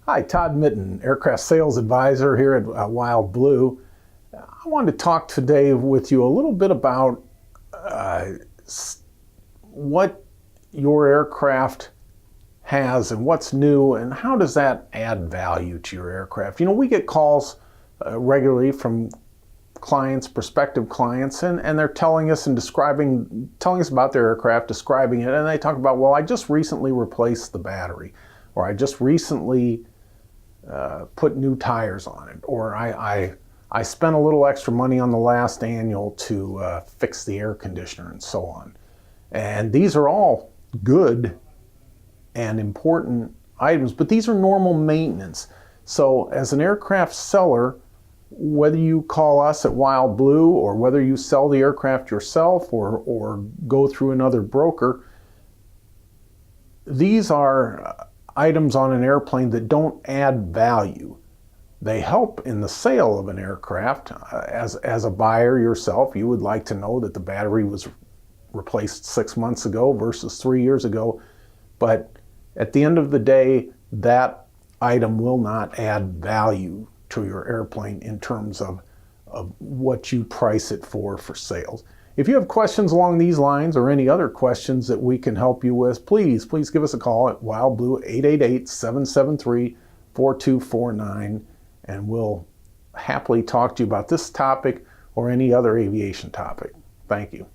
Hi, Todd Mitten, Aircraft Sales Advisor here at Wild Blue. I wanted to talk today with you a little bit about what your aircraft has and what's new and how does that add value to your aircraft. You know, we get calls regularly from clients, prospective clients, and they're telling us about their aircraft, describing it, and they talk about, well, I just recently replaced the battery, or I just recently put new tires on it, or I spent a little extra money on the last annual to fix the air conditioner and so on. And these are all good and important items, but these are normal maintenance. So as an aircraft seller, whether you call us at Wild Blue or whether you sell the aircraft yourself or go through another broker, these are items on an airplane that don't add value. They help in the sale of an aircraft. As a buyer yourself, you would like to know that the battery was replaced 6 months ago versus 3 years ago. But at the end of the day, that item will not add value to your airplane in terms of what you price it for sales. If you have questions along these lines or any other questions that we can help you with, please give us a call at Wild Blue 888-773-4249, and we'll happily talk to you about this topic or any other aviation topic. Thank you.